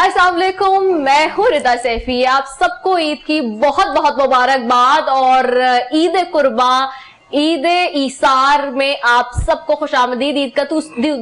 अस्सलाम वालेकुम, मैं हूँ रिदा सैफी। आप सबको ईद की बहुत बहुत मुबारकबाद और ईद कुर्बान, ईद ईसार में आप सबको खुशामदीद। ईद का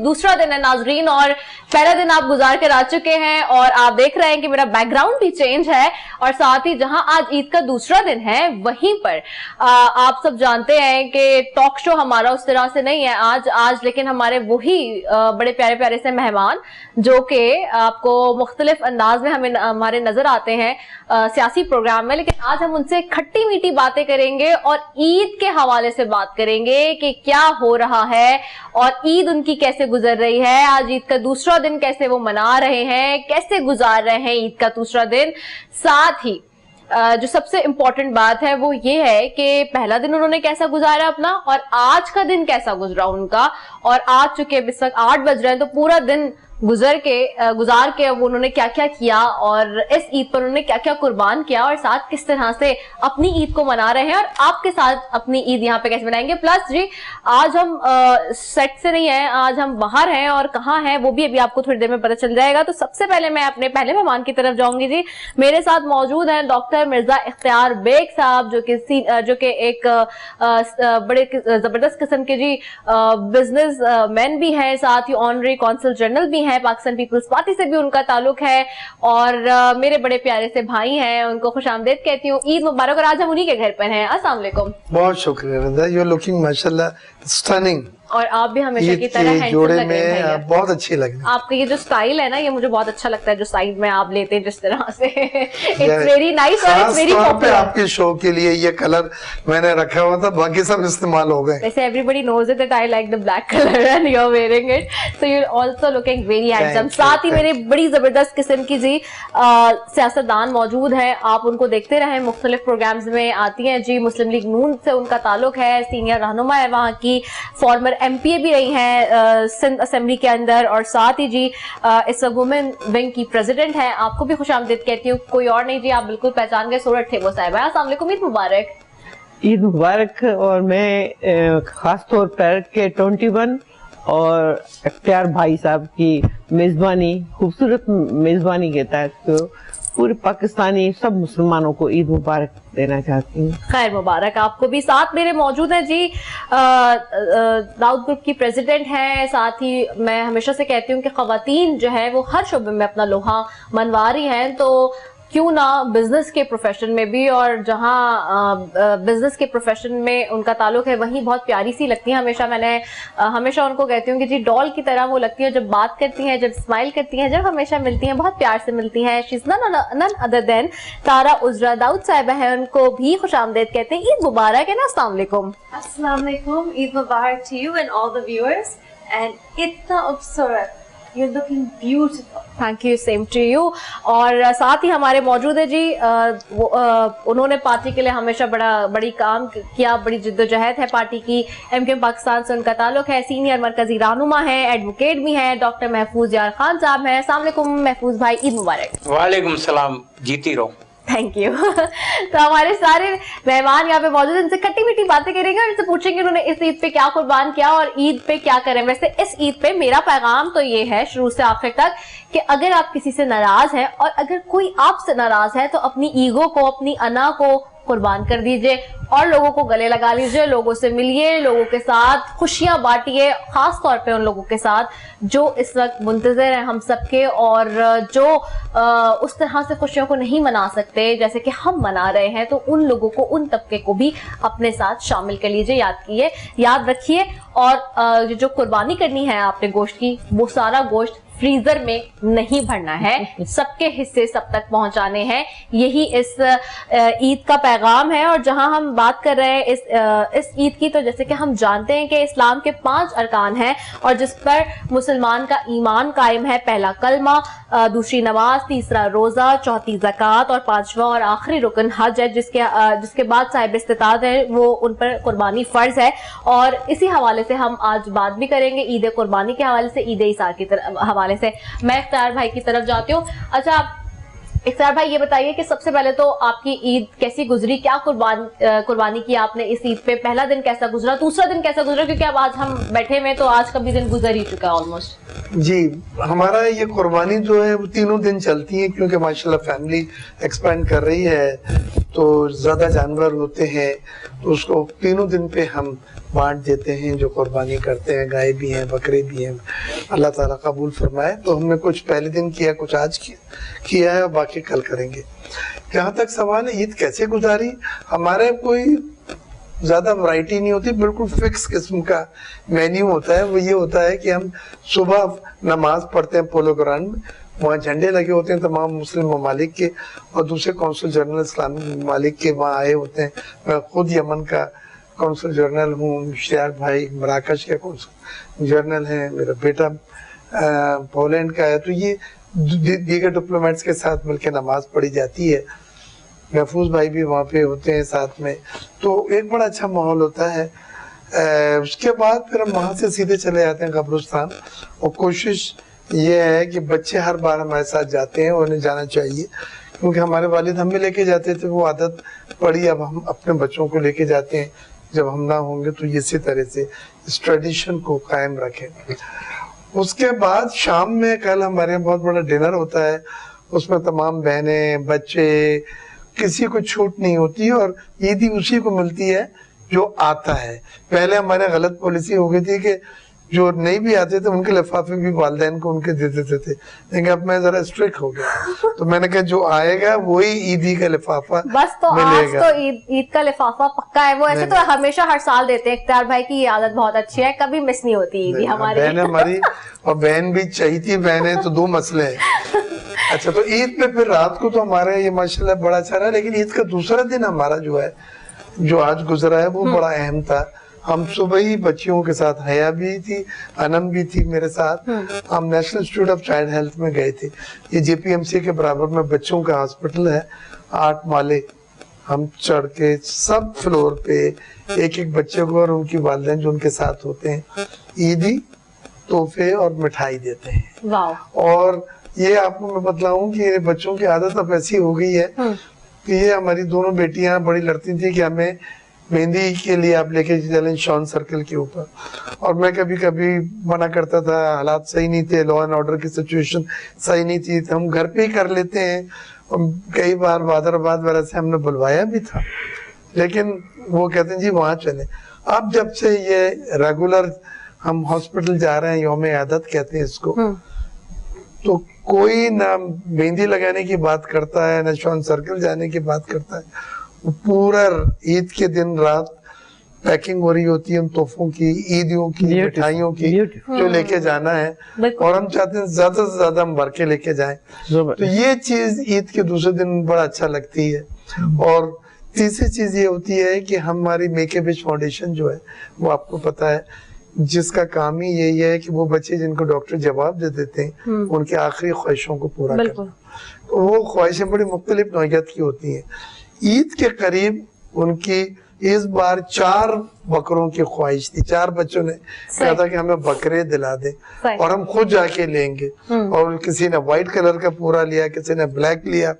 दूसरा दिन है नाजरीन और पहला दिन आप गुजार कर आ चुके हैं और आप देख रहे हैं कि मेरा बैकग्राउंड भी चेंज है और साथ ही जहां आज ईद का दूसरा दिन है वहीं पर आप सब जानते हैं कि टॉक शो हमारा उस तरह से नहीं है आज लेकिन हमारे वही बड़े प्यारे प्यारे से मेहमान जो कि आपको मुख्तलिफ अंदाज में हमें हमारे नजर आते हैं सियासी प्रोग्राम में, लेकिन आज हम उनसे खट्टी मीठी बातें करेंगे और ईद के हवाले से बात करेंगे कि क्या हो रहा है और ईद उनकी कैसे गुजर रही है। आज ईद का दूसरा दिन कैसे वो मना रहे हैं, कैसे गुजार रहे हैं ईद का दूसरा दिन। साथ ही जो सबसे इम्पोर्टेंट बात है वो ये है कि पहला दिन उन्होंने कैसा गुजारा अपना और आज का दिन कैसा गुजरा उनका। और आज चुके इस वक्त 8 बज रहे हैं तो पूरा दिन गुजार के वो उन्होंने क्या क्या किया और इस ईद पर उन्होंने क्या क्या कुर्बान किया और साथ किस तरह से अपनी ईद को मना रहे हैं और आपके साथ अपनी ईद यहाँ पे कैसे मनाएंगे। प्लस जी आज हम सेट से नहीं है, आज हम बाहर हैं और कहाँ हैं वो भी अभी आपको थोड़ी देर में पता चल जाएगा। तो सबसे पहले मैं अपने पहले मेहमान की तरफ जाऊंगी जी। मेरे साथ मौजूद हैं डॉक्टर मिर्जा इख्तियार बेग साहब जो कि एक बड़े जबरदस्त किस्म के जी बिजनेस मैन भी हैं, साथ ही ऑनरी कौंसल जनरल भी हैं, पाकिस्तान पीपल्स पार्टी से भी उनका ताल्लुक है और मेरे बड़े प्यारे से भाई हैं, उनको खुशामदीद कहती हूँ। ईद मुबारक। और आज हम उन्हीं के घर पर हैं। अस्सलाम वालेकुम। बहुत शुक्रिया रंदा, यू आर लुकिंग माशाल्लाह स्टनिंग और आप भी हमेशा की तरह हैंडसम जोड़े लग रहे हैं में बहुत अच्छी लग रही है। आपका ये जो स्टाइल है ना ये मुझे बहुत अच्छा लगता है, जो साइड में आप लेते हैं जिस तरह से इट्स वेरी नाइस और इट्स वेरी पॉपुलर। आपके शो के लिए ये कलर मैंने रखा हुआ था, बाकी सब इस्तेमाल हो गए। वैसे everybody knows it that I like the black colour and you are wearing it, so you are also looking very handsome. साथ ही मेरे बड़ी जबरदस्त किस्म की जी सियासतदान मौजूद है, आप उनको देखते रहे, मुख्तलिफ प्रोग्राम्स में आती हैं जी। मुस्लिम लीग नून से उनका ताल्लुक है, सीनियर रहनुमा है वहाँ की, फॉर्मर एमपीए भी रही हैं सिंध असेंबली के अंदर और साथ ही जी इस वुमेन विंग की प्रेसिडेंट है। आपको भी खुशामदीद कहती हूँ, कोई और नहीं जी, आप बिल्कुल पहचान गए, सूरत थे वो साहिबा। अस्सलाम वालेकुम, ईद मुबारक। ईद मुबारक। और मैं खास तौर पर के 21 और इख्तियार भाई साहब की मेजबानी, खूबसूरत मेजबानी के तहत पूरे पाकिस्तानी सब मुसलमानों को ईद मुबारक देना चाहती हूँ। खैर मुबारक आपको भी। साथ मेरे मौजूद हैं जी दाऊद ग्रुप की प्रेसिडेंट हैं। साथ ही मैं हमेशा से कहती हूँ कि खवातीन जो है वो हर शोबे में अपना लोहा मनवा रही हैं, तो क्यों ना बिजनेस के प्रोफेशन में भी, और जहाँ बिजनेस के प्रोफेशन में उनका ताल्लुक है वहीं बहुत प्यारी सी लगती हैं। मैं हमेशा उनको कहती हूँ कि जी डॉल की तरह वो लगती है, जब बात करती हैं, जब स्माइल करती हैं, जब हमेशा मिलती हैं बहुत प्यार से मिलती हैं। She is none other than Tara Uzra Dawood साहिबा है, उनको भी खुशामदीद कहते हैं। ईद मुबारक है ना। अस्सलाम वालेकुम। अस्सलाम वालेकुम, ईद मुबारक to you and all the viewers and इतना खूबसूरत, you're looking beautiful. Thank you, same to you. और साथ ही हमारे मौजूद है जी उन्होंने पार्टी के लिए हमेशा बड़ी काम किया, बड़ी जिद्दोजहद है पार्टी की, एमक्यूएम पाकिस्तान से उनका ताल्लुक है, सीनियर मरकजी रहनुमा है, एडवोकेट भी हैं, डॉक्टर महफूज यार खान साहब हैं। अस्सलाम वालेकुम महफूज भाई, ईद मुबारक। वालेकुम सलाम, जीती रहो। Thank you. तो हमारे सारे मेहमान यहाँ पे मौजूद हैं, इनसे खट्टी मीठी बातें करेंगे और इनसे पूछेंगे उन्होंने इस ईद पे क्या कुर्बान किया और ईद पे क्या करें। वैसे इस ईद पे मेरा पैगाम तो ये है शुरू से आखिर तक कि अगर आप किसी से नाराज हैं और अगर कोई आपसे नाराज है तो अपनी ईगो को, अपनी अना को कुर्बान कर दीजिए और लोगों को गले लगा लीजिए, लोगों से मिलिए, लोगों के साथ खुशियां बांटिए, खास तौर पे उन लोगों के साथ जो इस वक्त मुंतजर हैं हम सबके और जो उस तरह से खुशियों को नहीं मना सकते जैसे कि हम मना रहे हैं, तो उन लोगों को, उन तबके को भी अपने साथ शामिल कर लीजिए, याद रखिए। और जो कुर्बानी करनी है आपने गोश्त की, वो सारा गोश्त फ्रीजर में नहीं भरना है, सबके हिस्से सब तक पहुंचाने हैं, यही इस ईद का पैगाम है। और जहां हम बात कर रहे हैं इस ईद की, तो जैसे कि हम जानते हैं कि इस्लाम के 5 अरकान हैं और जिस पर मुसलमान का ईमान कायम है। पहला कलमा, दूसरी नमाज, तीसरा रोजा, चौथी ज़कात और 5वां और आखिरी रुकन हज है, जिसके बाद साहिब इस्तिताअत है, वो उन पर कुर्बानी फर्ज है। और इसी हवाले से हम आज बात भी करेंगे, ईद कुर्बानी के हवाले से, ईद ईसार के हवाले से। मैं इख्तियार भाई की तरफ जाती हूँ। अच्छा, इफ्तार भाई ये बताइए कि सबसे पहले तो आपकी ईद कैसी गुजरी, क्या कुर्बानी की आपने इस ईद पे, पहला दिन कैसा गुजरा, दूसरा दिन कैसा गुजरा, क्योंकि अब आज हम बैठे में तो आज का भी दिन गुजर ही चुका है ऑलमोस्ट। जी, हमारा ये कुर्बानी जो है वो तीनों दिन चलती है, क्योंकि माशाल्लाह फैमिली एक्सपेंड कर रही है तो ज्यादा जानवर होते हैं, तो उसको तीनों दिन पे हम बांट देते हैं जो कुर्बानी करते हैं। गाय भी हैं, बकरे भी हैं, अल्लाह ताला कबूल फरमाए। तो हमने कुछ पहले दिन किया, कुछ आज किया है और बाकी कल करेंगे। जहाँ तक सवाल है ईद कैसे गुजारी, हमारे कोई ज्यादा वैरायटी नहीं होती, बिल्कुल फिक्स किस्म का मेन्यू होता है। वो ये होता है कि हम सुबह नमाज पढ़ते हैं पोलो ग्राउंड में, वहाँ झंडे लगे होते हैं तमाम मुस्लिम ममालिक के और दूसरे कौंसल जनरल इस्लामिक ममालिक के वहाँ आए होते हैं। मैं खुद यमन का कौंसल जनरल हूँ, इश्तियाक भाई मराकश के कौंसल जनरल हैं, मेरा बेटा पोलैंड का है। तो ये दीगर डिप्लोमेट्स के साथ मिलकर नमाज पढ़ी जाती है। महफूज भाई भी वहाँ पे होते हैं साथ में, तो एक बड़ा अच्छा माहौल होता है। उसके बाद फिर हम वहाँ से सीधे चले जाते हैं कब्रिस्तान, और कोशिश ये है कि बच्चे हर बार हमारे साथ जाते हैं और उन्हें जाना चाहिए, क्योंकि हमारे वालिद हमें लेके जाते थे, वो आदत पड़ी, अब हम अपने बच्चों को लेके जाते हैं। जब हम ना होंगे तो इसी तरह से इस ट्रेडिशन को कायम रखें। उसके बाद शाम में कल हमारे यहाँ बहुत बड़ा डिनर होता है, उसमें तमाम बहनें बच्चे, किसी को छूट नहीं होती और ईदी उसी को मिलती है जो आता है। पहले हमारे गलत पॉलिसी हो गई थी कि जो नहीं भी आते थे उनके लिफाफे भी वालिदैन को उनके दे देते थे, लेकिन अब मैं जरा स्ट्रिक्ट हो गया, तो मैंने कहा जो आएगा वही ईदी का लिफाफा बस। तो आज तो ईद का लिफाफा पक्का है। वो ऐसे तो हमेशा हर साल देते हैं। इफ्तार भाई की ये आदत बहुत अच्छी है, कभी मिस नहीं होती ईदी हमारी। बहन हमारी, और बहन भी चाहिए बहन है, तो दो मसले हैं। अच्छा, तो ईद पे फिर रात को तो हमारे ये माशाल्लाह बड़ा अच्छा रहा, लेकिन ईद का दूसरा दिन हमारा जो है, जो आज गुजरा है, वो बड़ा अहम था। हम सुबह ही बच्चियों के साथ, हया भी थी, अनम भी थी मेरे साथ, हम national institute of child health में गए थे। ये जेपीएमसी के बराबर में बच्चों का हॉस्पिटल है, 8 माले हम चढ़ के सब फ्लोर पे एक एक बच्चे को और उनकी वालिदैन जो उनके साथ होते हैं ईदी तोहफे और मिठाई देते हैं। वाह। और ये आपको मैं बतलाऊं कि बच्चों की आदत अब ऐसी हो गई है कि ये हमारी दोनों बेटियां बड़ी लड़ती थी कि हमें मेहंदी के लिए आप लेके चलें शॉन सर्कल के ऊपर, और मैं कभी कभी मना करता था, हालात सही नहीं थे, लॉ एंड ऑर्डर की सिचुएशन सही नहीं थी, तो हम घर पे ही कर लेते हैं। और कई बार बादराबाद वगैरह से हमने बुलवाया भी था, लेकिन वो कहते हैं जी वहां चले। अब जब से ये रेगुलर हम हॉस्पिटल जा रहे हैं, यौम आदत कहते हैं इसको, तो कोई ना मेहंदी लगाने की बात करता है, ना शॉन सर्कल जाने की बात करता है। पूरा ईद के दिन रात पैकिंग हो रही होती है उन तोहफों की, ईदियों की, मिठाइयों की, जो लेके जाना है, और हम चाहते हैं ज्यादा से ज्यादा हम भर के लेके जाएं। तो ये चीज ईद के दूसरे दिन बड़ा अच्छा लगती है। और तीसरी चीज ये होती है कि हमारी मेक ए विश फाउंडेशन जो है, वो आपको पता है, जिसका काम ही यही है कि वो बच्चे जिनको डॉक्टर जवाब दे देते हैं उनकी आखिरी ख्वाहिशों को पूरा करना। तो वो ख्वाहिशें बड़ी मुख्तलिफ नौइयत की होती हैं। ईद के करीब उनकी इस बार 4 बकरों की ख्वाहिश थी। 4 बच्चों ने कहा था कि हमें बकरे दिला दे और हम खुद जाके लेंगे। और किसी ने व्हाइट कलर का पूरा लिया, किसी ने ब्लैक लिया,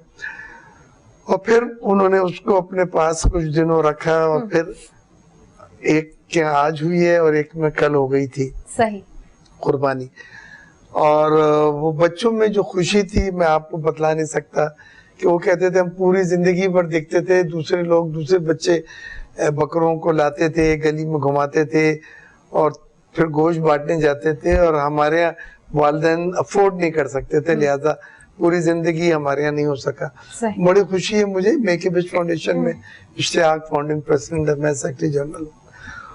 और फिर उन्होंने उसको अपने पास कुछ दिनों रखा, और फिर एक के आज हुई है और एक में कल हो गई थी सही कुर्बानी। और वो बच्चों में जो खुशी थी मैं आपको बतला नहीं सकता, कि वो कहते थे हम पूरी जिंदगी भर देखते थे दूसरे लोग, दूसरे बच्चे बकरों को लाते थे, गली में घुमाते थे और फिर गोश्त बांटने जाते थे, और हमारे यहाँ वालिदैन अफोर्ड नहीं कर सकते थे, लिहाजा पूरी जिंदगी हमारे यहाँ नहीं हो सका। बड़ी खुशी है मुझे, मेक ए विश फाउंडेशन में इश्तियाक फाउंडिंग प्रेसिडेंट, मैं सेक्रेटरी जनरल हूँ,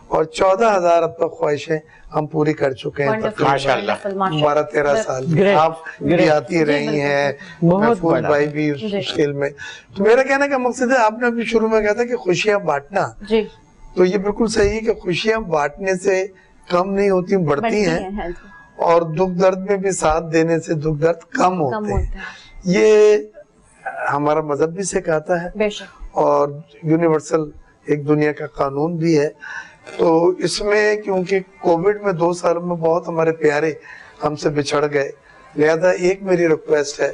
और 14,000 अब तक ख्वाहिशें हम पूरी कर चुके हैं। माशाल्लाह 12-13 साल आप भी आती रही हैं, महफूज भाई भी उस मुश्किल में। तो मेरा कहने का मकसद है, आपने अभी शुरू में कहा था कि खुशियां बांटना, तो ये बिल्कुल सही है कि खुशियां बांटने से कम नहीं होती, बढ़ती हैं, और दुख दर्द में भी साथ देने से दुख दर्द कम होते हैं। ये हमारा मजहब भी सिखाता है और यूनिवर्सल एक दुनिया का कानून भी है। तो इसमें क्योंकि कोविड में 2 साल में बहुत हमारे प्यारे हमसे बिछड़ गए, लिहाजा एक मेरी रिक्वेस्ट है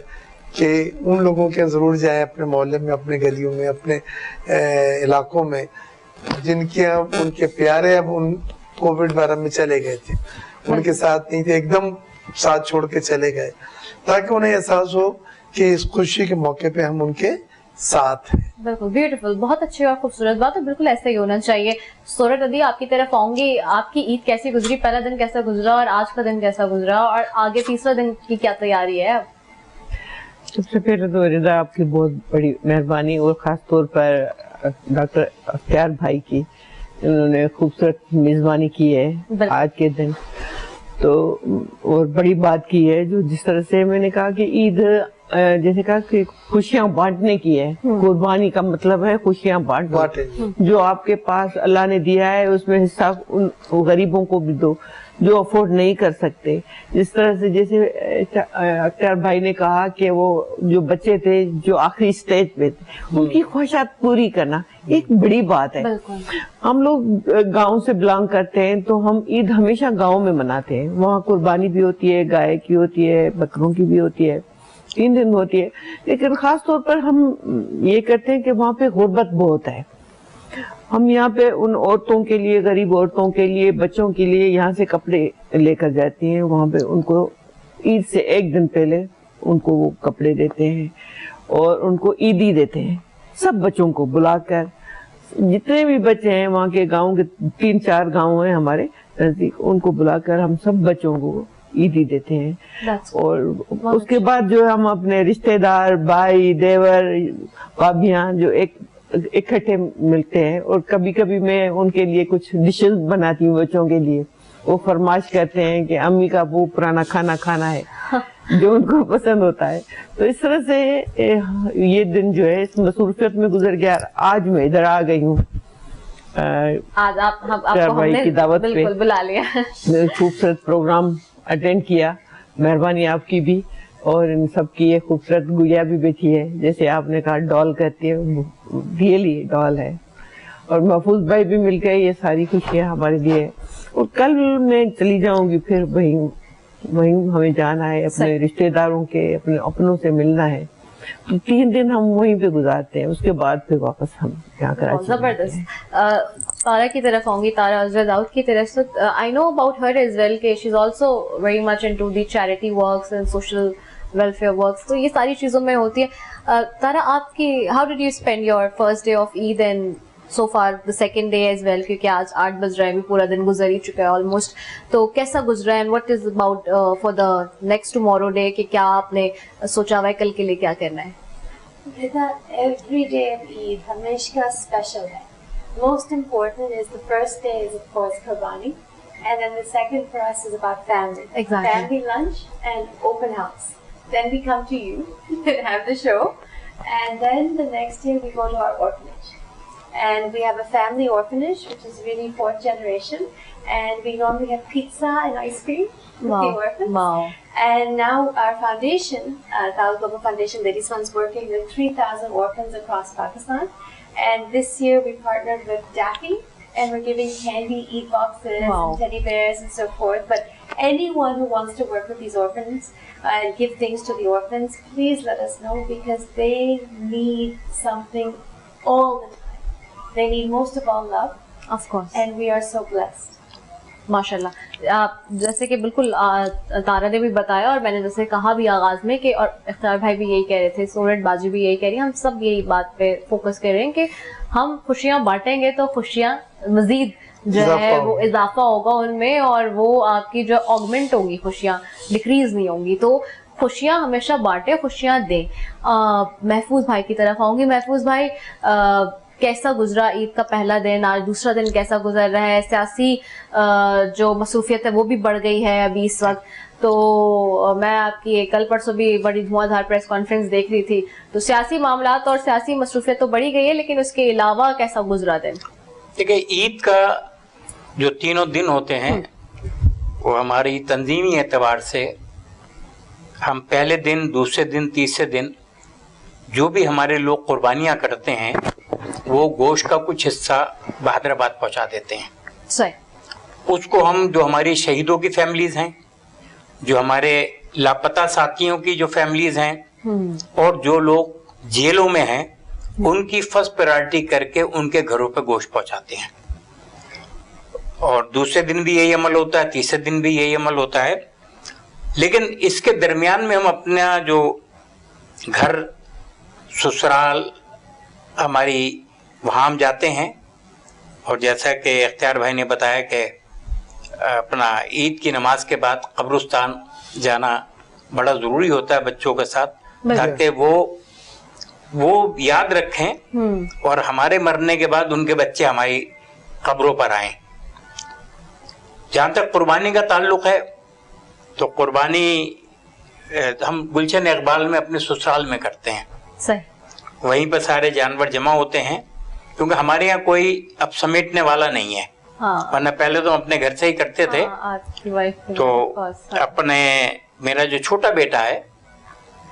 کہ ان لوگوں کے ضرور جائیں اپنے محلے میں, اپنے گلیوں میں, اپنے علاقوں میں جن کے ان کے پیارے اب ان کووڈ 12 میں چلے گئے تھے, ان کے ساتھ نہیں تھے, ایک دم ساتھ چھوڑ کے چلے گئے, تاکہ انہیں احساس ہو کہ اس خوشی کے موقع پہ ہم ان کے ساتھ ہیں. بالکل بیوٹیفل, بہت اچھی اور خوبصورت بات ہے, بالکل ایسا ہی ہونا چاہیے. سورت ادی آپ کی طرف آؤں گی, آپ کی عید کیسی گزری, پہلا دن کیسا گزرا اور آج کا دن کیسا گزرا, اور آگے تیسرا دن کی کیا تیاری ہے اب؟ سب سے پہلے تو رضا آپ کی بہت بڑی مہربانی, اور خاص طور پر ڈاکٹر اختیار بھائی کی, انہوں نے خوبصورت میزبانی کی ہے آج کے دن. تو اور بڑی بات کی ہے جو جس طرح سے میں نے کہا کہ عید جیسے کہا کہ خوشیاں بانٹنے کی ہے, قربانی کا مطلب ہے خوشیاں بانٹنا. جو آپ کے پاس اللہ نے دیا ہے اس میں حصہ ان غریبوں کو بھی دو جو افورڈ نہیں کر سکتے. جس طرح سے جیسے اختیار بھائی نے کہا کہ وہ جو بچے تھے جو آخری سٹیج پہ تھے, ان کی خواہشات پوری کرنا ایک بڑی بات ہے. ہم لوگ گاؤں سے بلانگ کرتے ہیں تو ہم عید ہمیشہ گاؤں میں مناتے ہیں, وہاں قربانی بھی ہوتی ہے, گائے کی ہوتی ہے, بکروں کی بھی ہوتی ہے, 3 دن ہوتی ہے. لیکن خاص طور پر ہم یہ کرتے ہیں کہ وہاں پہ غربت بہت ہے. ہم یہاں پہ ان عورتوں کے لیے, غریب عورتوں کے لیے, بچوں کے لیے یہاں سے کپڑے لے کر جاتی ہیں, وہاں پہ ان کو عید سے 1 دن پہلے ان کو وہ کپڑے دیتے ہیں اور ان کو عیدی دیتے ہیں. سب بچوں کو بلا کر, جتنے بھی بچے ہیں وہاں کے گاؤں کے 3-4 گاؤں ہیں ہمارے نزدیک, ان کو بلا کر ہم سب بچوں کو عیدی دیتے ہیں. اور اس کے بعد جو ہم اپنے رشتہ دار, بھائی, دیور, بھابیاں جو اکٹھے ملتے ہیں, اور کبھی کبھی میں ان کے لیے کچھ ڈشز بناتی ہوں بچوں کے لیے. وہ فرمائش کرتے ہیں کہ امی کا وہ پرانا کھانا کھانا ہے جو ان کو پسند ہوتا ہے. تو اس طرح سے یہ دن جو ہے اس مصروفیت میں گزر گیا. آج میں ادھر آ گئی ہوں, آج آپ کو ہم نے کی دعوت پہ بالکل بلا لیا. خوبصورت پروگرام اٹینڈ کیا, مہربانی آپ کی بھی, اور ان سب کی یہ خوبصورت گڑیا بھی بیٹھی ہے, جیسے آپ نے کہا ڈال کہتی ہے, ریئلی ڈال ہے. اور محفوظ بھائی بھی مل گئے, یہ ساری خوشیاں ہمارے لیے. اور کل میں چلی جاؤں گی, پھر وہیں ہمیں جانا ہے, اپنے رشتہ داروں کے, اپنے اپنوں سے ملنا ہے. 3 دن ہم وہیں پہ گزارتے ہیں, اس کے بعد پھر واپس ہم یہاں کراچی. زبردست. تارا کی طرف آؤں گی, تارا عزرا داؤد کی طرف سے. I know about her as well کہ she is also very much into the charity works and social welfare works, تو یہ ساری چیزوں میں ہوتی ہے. تارا, آپ کی how did you spend your first day of Eid and so for the second day as well, کیونکہ آج 8 بج رہے ہیں, پورا دن گزر ہی چکا ہے آلموسٹ. تو کیسا گزرا ہے, and what is about for the next tomorrow day, کہ کیا آپ نے سوچا ہوا ہے کل کے لیے کیا کرنا ہے؟ Every day of Eid ہمیشہ special ہے. Most important is the first day is of course Qurbani, and then the second for us is about family. Exactly. Family lunch and open house. Then we come to you and have the show, and then the next day we go to our orphanage. And we have a family orphanage which is really 4th generation, and we normally have pizza and ice cream with the orphans. Wow. And now our foundation, Dal Global Foundation, Ladies Fund's working with 3,000 orphans across Pakistan. And this year we partnered with Daffy, and we're giving candy, eat boxes, and teddy bears and so forth. But anyone who wants to work with these orphans and give things to the orphans, please let us know, because they need something all the time. They need most of all love. Of course. And we are so blessed. ماشاء اللہ. جیسے کہ بالکل تارا نے بھی بتایا, اور میں نے جیسے کہا بھی آغاز میں کہ, اور اختیار بھائی بھی یہی کہہ رہے تھے, سورت باجی بھی یہی کہہ رہی ہیں, ہم سب یہی بات پہ فوکس کر رہے ہیں کہ ہم خوشیاں بانٹیں گے تو خوشیاں مزید جو ہے وہ اضافہ ہوگا ان میں, اور وہ آپ کی جو آگمنٹ ہوگی, خوشیاں ڈکریز نہیں ہوں گی. تو خوشیاں ہمیشہ بانٹیں, خوشیاں دیں. محفوظ بھائی کی طرف آؤں گی. محفوظ بھائی, کیسا گزرا عید کا پہلا دن, آج دوسرا دن کیسا گزر رہا ہے؟ سیاسی جو مصروفیت ہے وہ بھی بڑھ گئی ہے ابھی اس وقت. تو میں آپ کی کل پرسوں بھی بڑی دھواں دھار پریس کانفرنس دیکھ رہی تھی, تو سیاسی معاملات اور سیاسی مصروفیت تو بڑھی گئی ہے, لیکن اس کے علاوہ کیسا گزرا دن؟ دیکھیں, عید کا جو 3 دن ہوتے ہیں وہ ہماری تنظیمی اعتبار سے ہم پہلے دن, دوسرے دن, تیسرے دن جو بھی ہمارے لوگ قربانیاں کرتے ہیں وہ گوشت کا کچھ حصہ حیدرآباد پہنچا دیتے ہیں. صحیح. اس کو ہم, جو ہماری شہیدوں کی فیملیز ہیں, جو ہمارے لاپتہ ساتھیوں کی جو فیملیز ہیں, और जो लोग जेलों में हैं उनकी फर्स्ट प्रायोरिटी करके उनके घरों पे गोश्त पहुंचाते हैं। और दूसरे दिन भी यही अमल होता है, तीसरे दिन भी यही अमल होता है। लेकिन इसके दरमियान में हम अपना जो घर ससुराल हमारी वहाँ हम जाते हैं, और जैसा कि इख्तियार भाई ने बताया कि अपना ईद की नमाज के बाद कब्रिस्तान जाना बड़ा ज़रूरी होता है बच्चों के साथ, ताकि वो याद रखें और हमारे मरने के बाद उनके बच्चे हमारी कब्रों पर आएं। जहाँ तक कुर्बानी का ताल्लुक है तो कुर्बानी हम गुलशन इकबाल में अपने ससुराल में करते हैं। सही। वहीं पर सारे जानवर जमा होते हैं, क्योंकि हमारे यहाँ कोई अब समेटने वाला नहीं है। हाँ। वरना पहले तो हम अपने घर से ही करते थे। आपकी वाइफ तो अपने मेरा जो छोटा बेटा है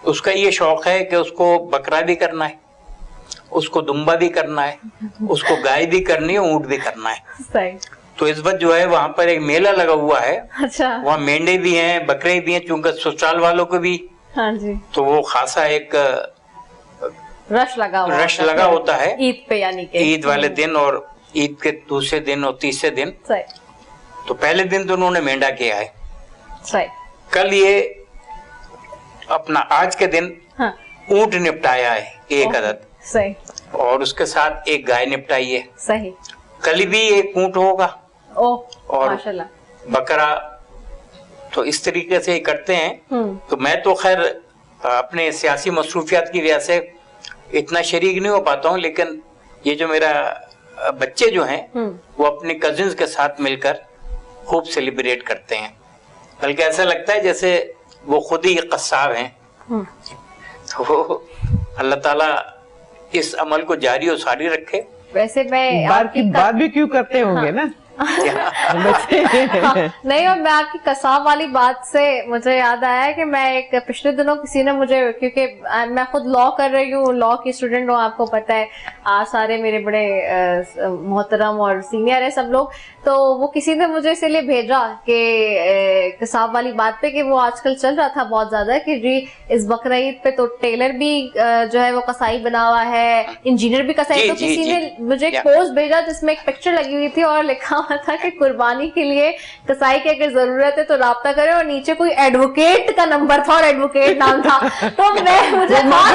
उसका ये शौक है कि उसको बकरा भी करना है, उसको दुम्बा भी करना है, उसको गाय भी करनी है, ऊँट भी करना है। सही। तो इस वक्त जो है वहाँ पर एक मेला लगा हुआ है। अच्छा। वहाँ मेंढे भी हैं, बकरे भी हैं, चूंकि ससुराल वालों को भी। हाँ जी। तो वो खासा एक रश लगा होता है ईद पे, यानी कि ईद वाले दिन और ईद के दूसरे दिन और तीसरे दिन। सही। तो पहले दिन तो उन्होंने मेंढा किया है। सही। कल ये अपना आज के दिन हाँ। ऊंट निपटाया है एक अदद। सही। और उसके साथ एक गाय निपटाई है। सही। कल भी एक ऊंट होगा और माशाल्लाह। बकरा। तो इस तरीके से करते हैं। तो मैं तो खैर अपने सियासी मसरूफियात की वजह से इतना शरीक नहीं हो पाता हूँ, लेकिन ये जो मेरा बच्चे जो हैं वो अपने कजिन्स के साथ मिलकर खूब सेलिब्रेट करते हैं। बल्कि ऐसा लगता है जैसे वो खुद ही कस्साब हैं। तो अल्लाह ताला इस अमल को जारी और सारी रखे। वैसे मैं बात भी क्यों करते होंगे ना। नहीं, और मैं आपकी कसाब वाली बात से मुझे याद आया कि मैं एक पिछले दिनों किसी ने मुझे, क्योंकि मैं खुद लॉ कर रही हूँ, लॉ की स्टूडेंट हूँ, आपको पता है, आज सारे मेरे बड़े मोहतरम और सीनियर है सब लोग। तो वो किसी ने मुझे इसीलिए भेजा कि कसाब वाली बात पे कि वो आजकल चल रहा था बहुत ज्यादा कि जी इस बकरा ईद पे तो टेलर भी जो है वो कसाई बना हुआ है, इंजीनियर भी कसाई। तो किसी ने मुझे एक पोस्ट भेजा जिसमें एक पिक्चर लगी हुई थी और लिखा था कि कुर्बानी के लिए कसाई की अगर जरूरत है तो राब्ता करें, और नीचे कोई एडवोकेट का नंबर था और एडवोकेट नाम था। तो मुझे बात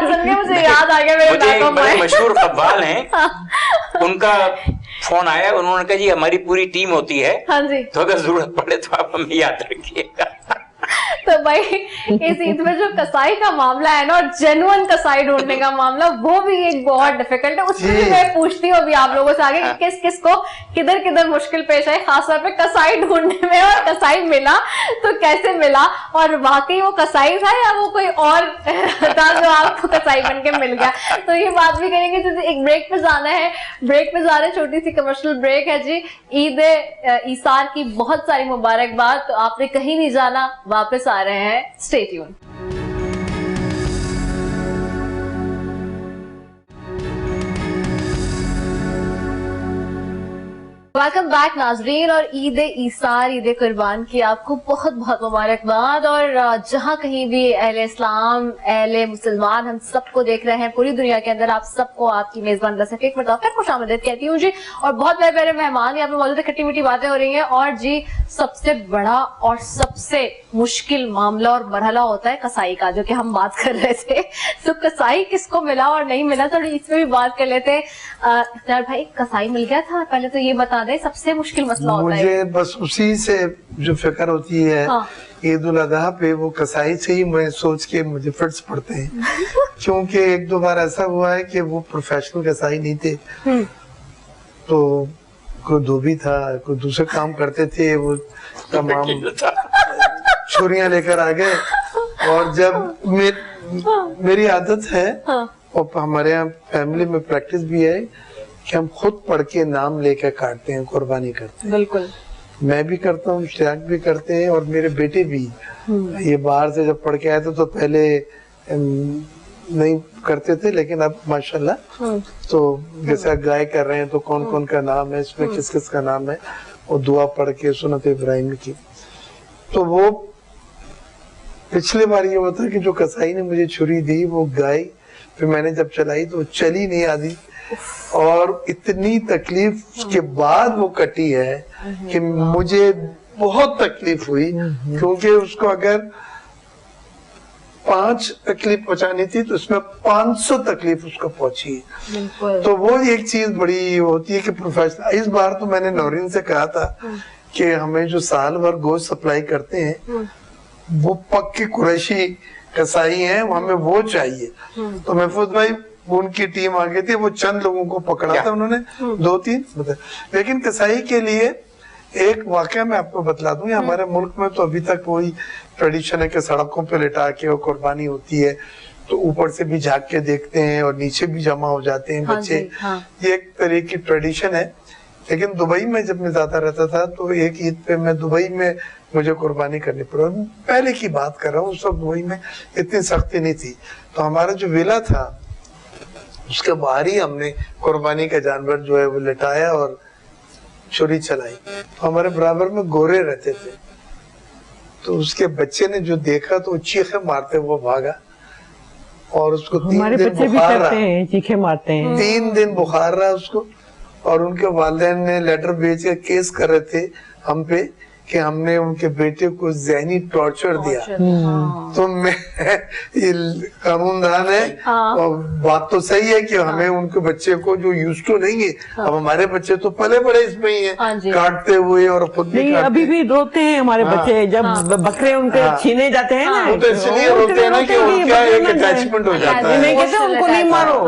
सुन के मुझे याद आ गया, मेरे बड़े मशहूर कव्वाल हैं, उनका फोन आया, उन्होंने कहा जी हमारी पूरी टीम होती है। हाँ जी। तो अगर जरूरत पड़े तो आप हमें याद रखिएगा। तो भाई इस ईद में जो कसाई का मामला है ना, और जेन्युइन कसाई ढूंढने का मामला, वो भी एक बहुत डिफिकल्ट है। उसमें भी मैं पूछती हूँ अभी आप लोगों से आगे कि किस किस को किधर किधर मुश्किल पेश आई, खासतौर पे कसाई ढूंढने में, और कसाई मिला तो कैसे मिला, और वाकई वो कसाई था या वो कोई और था जो आपको कसाई बन के मिल गया। तो ये बात भी करेंगे। तो एक ब्रेक पे जाना है, ब्रेक पे जा रहे हैं, छोटी सी कमर्शियल ब्रेक है जी। ईद ईसार की बहुत सारी मुबारकबाद। तो आपने कहीं नहीं जाना, वापस आ रहे हैं, स्टे ट्यून। वेलकम बैक नाजरीन, और ईद ईसार, ईद कुर्बान की आपको बहुत बहुत मुबारकबाद। और जहां कहीं भी अहले इस्लाम, अहले मुसलमान हम सबको देख रहे हैं पूरी दुनिया के अंदर, आप सबको आपकी मेजबान रसक एक मरतबा फिर खुशामदीद कहती हूँ जी। और बहुत प्यारे प्यारे मेहमान यहाँ पे मौजूद है, खट्टी मीठी बातें हो रही हैं। और जी सबसे बड़ा और सबसे मुश्किल मामला और मरहला होता है कसाई का, जो कि हम बात कर रहे थे। तो कसाई किसको मिला और नहीं मिला, तो इसमें भी बात कर लेते हैं। भाई कसाई मिल गया था, पहले तो ये बता दे सबसे मुश्किल मसला होता है। मुझे बस उसी से जो फिक्र होती है ईद उल अजहा पे, वो कसाई से ही मैं सोच के मुझे फिट्स पड़ते हैं। क्योंकि एक दो बार ऐसा हुआ है कि वो प्रोफेशनल कसाई नहीं थे, तो कोई धोबी था, कोई दूसरे काम करते थे, वो तमाम छुरियां लेकर आ गए। और जब मेरी आदत है और हमारे यहाँ फैमिली में प्रैक्टिस भी है कि हम खुद पढ़ के नाम लेकर काटते हैं, कुर्बानी करते हैं। बिल्कुल, मैं भी करता हूँ, इश्तियाक भी करते हैं, और मेरे बेटे भी। ये बाहर से जब पढ़ के आए थे तो पहले नहीं करते थे, लेकिन अब माशाल्लाह तो जैसे गाय कर रहे हैं तो कौन कौन का नाम है, इसमें किस किस का नाम है, और दुआ पढ़ के सुन्नत इब्राहिम की। तो वो पिछले बार ये हुआ था कि जो कसाई ने मुझे छुरी दी वो गाय, फिर मैंने जब चलाई तो चली नहीं आधी, और इतनी तकलीफ के बाद वो कटी है कि मुझे बहुत तकलीफ हुई, क्योंकि उसको अगर 5 तकलीफ पहुंचानी थी तो उसमें 500 तकलीफ उसको पहुंची है। बिल्कुल। तो वो एक चीज बड़ी होती है कि प्रोफेशनल, इस बार तो मैंने नौरीन से कहा था कि हमें जो साल भर गोश्त सप्लाई करते हैं वो पक्के कुरैशी कसाई हैं, हमें वो चाहिए। तो महफूज भाई, उनकी टीम आ गई थी, वो चंद लोगों को पकड़ा था उन्होंने, 2-3 बता। लेकिन कसाई के लिए एक वाकया मैं आपको बतला दूं, हमारे मुल्क में तो अभी तक वही ट्रेडिशन है कि सड़कों पे लिटा के वो कुर्बानी होती है, तो ऊपर से भी झांक के देखते हैं और नीचे भी जमा हो जाते हैं बच्चे। ये एक तरह की ट्रेडिशन है। लेकिन दुबई में जब मैं ज्यादा रहता था तो एक ईद पे मैं दुबई में मुझे कुर्बानी करनी पड़ी। पहले की बात कर रहा हूँ, उस वक्त दुबई में इतनी सख्ती नहीं थी, तो हमारा जो विला था उसके बाहर ही हमने कुर्बानी का जानवर जो है वो लिटाया और छुरी चलाई। तो हमारे बराबर में गोरे रहते थे, तो उसके बच्चे ने जो देखा तो चीखे मारते हुए भागा, और उसको 3 दिन बुखार रहा, चीखे मारते हैं, 3 दिन बुखार रहा उसको। और उनके वालिदैन ने लेटर भेज के केस कर रहे थे हम पे कि हमने उनके बेटे को ज़हनी टॉर्चर दिया। तो मैं, ये कानूनदान है और बात तो सही है कि हमें उनके बच्चे को जो यूज टू नहीं है, अब हमारे बच्चे तो पले बड़े इसमें ही है, काटते हुए और खुद भी नहीं, अभी भी रोते हैं हमारे बच्चे जब बकरे उनके छीने जाते हैं ना, तो इसलिए रोते हैं ना कि उनका एक अटैचमेंट हो जाता है। नहीं कहते उनको नहीं मारो।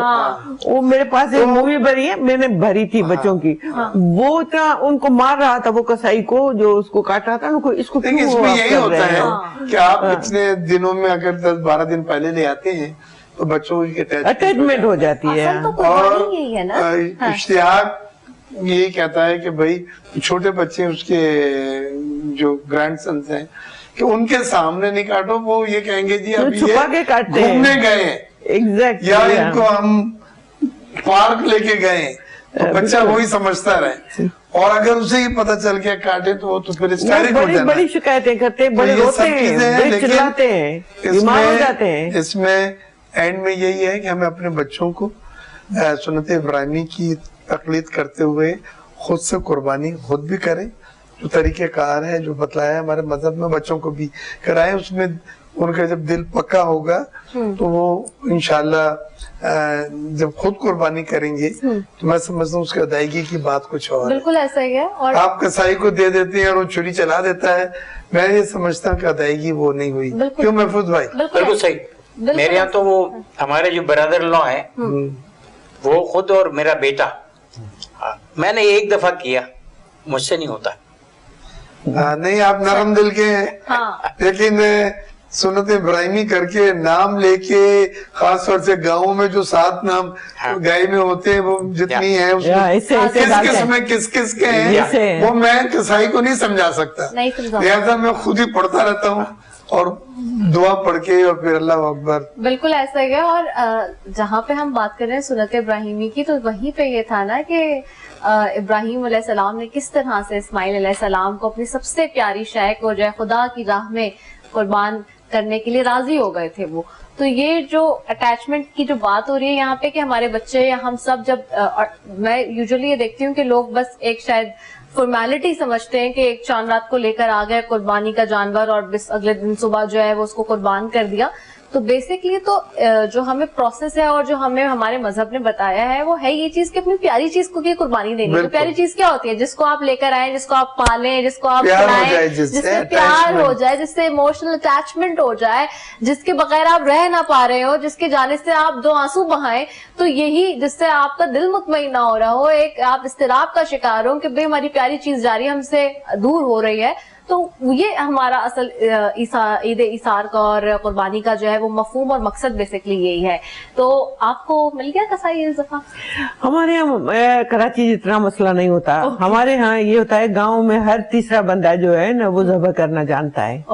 वो मेरे पास एक मूवी भरी है, मैंने भरी थी बच्चों की, वो इतना उनको मार रहा था वो कसाई को जो उसको काट रहा था, उनको इसको देखिए इसमें यही होता है कि आप इतने दिनों में अगर 10-12 दिन पहले ले आते हैं तो बच्चों की अटैचमेंट हो जाती है। और इश्तियाक यही कहता है कि भाई छोटे बच्चे उसके जो ग्रैंडसन्स हैं कि उनके सामने नहीं काटो, वो ये कहेंगे जी अभी छुपा के काटते हैं, घूमने गए एग्जैक्ट, या इनको हम पार्क लेके गए, तो बच्चा वही समझता रहे। और अगर उसे ही पता चल गया काटे तो फिर हिस्टेरिक हो जाना। बड़ी शिकायतें करते हैं, बड़े रोते हैं, बड़े चिल्लाते हैं, बीमार हो जाते हैं। इसमें एंड में यही है कि हमें अपने बच्चों को सुन्नत इब्राहिमी की तकलीद करते हुए खुद से कुर्बानी खुद भी करें, जो तरीक़ेकार है जो बतलाया है हमारे मजहब में, बच्चों को भी कराएं। उसमें उनका जब दिल पक्का होगा तो वो इंशाल्लाह जब खुद कुर्बानी करेंगे तो मैं समझता हूँ उसकी अदायगी की बात कुछ और बिल्कुल ऐसा ही है। और आप कसाई को दे देते हैं और वो छुरी चला देता है, मैं ये समझता हूँ कि अदायगी वो नहीं हुई। क्यों महफूज भाई? बिल्कुल सही। मेरे यहाँ तो वो हमारे जो ब्रदर लॉ है वो खुद और मेरा बेटा, मैंने एक दफा किया, मुझसे नहीं होता। नहीं, आप नरम दिल के हैं, लेकिन सुन्नत इब्राहिमी करके नाम लेके, खास तौर से गाँव में जो 7 नाम गाय में होते हैं वो जितनी है उसमें किस किस के हैं वो मैं कसाई को नहीं समझा सकता, लिहाजा मैं खुद ही पढ़ता रहता हूँ और दुआ पढ़ के और फिर अल्लाह अकबर। बिल्कुल ऐसा ही है। और जहाँ पे हम बात कर रहे हैं सुन्नत इब्राहिमी की, तो वहीं पे ये था ना कि इब्राहिम अलैहिस्सलाम ने किस तरह से इस्माइल अलैहिस्सलाम को अपनी सबसे प्यारी शय को जो है खुदा की राह में कुर्बान करने के लिए राजी हो गए थे वो। तो ये जो अटैचमेंट की जो बात हो रही है यहाँ पे कि हमारे बच्चे या हम सब जब मैं यूजुअली ये देखती हूँ कि लोग बस एक शायद फॉर्मेलिटी समझते हैं कि एक चांद रात को लेकर आ गए कुर्बानी का जानवर और बस अगले दिन सुबह जो है वो उसको कुर्बान कर दिया। तो बेसिकली तो जो हमें प्रोसेस है और जो हमें हमारे मजहब ने बताया है वो है ये चीज कि अपनी प्यारी चीज को की कुर्बानी देनी। तो प्यारी चीज क्या होती है? जिसको आप लेकर आए, जिसको आप पालें, जिसको आप खिलाएं, जिससे प्यार हो जाए, जिससे इमोशनल अटैचमेंट हो जाए, जिसके बगैर आप रह ना पा रहे हो, जिसके जाने से आप 2 आंसू बहाएं, तो यही जिससे आपका दिल मुतमईन ना हो रहा हो, एक आप इस्तिराब का शिकार हो कि भाई हमारी प्यारी चीज जा रही है, हमसे दूर हो रही है। तो ये हमारा असल ईद इसार का और कुर्बानी का जो है वो मफहूम और मकसद बेसिकली यही है। तो आपको मिल गया कसाई इस दफा? हमारे यहाँ कराची जितना मसला नहीं होता। हमारे यहाँ ये होता है गांव में हर तीसरा बंदा जो है ना वो ज़बह करना जानता है।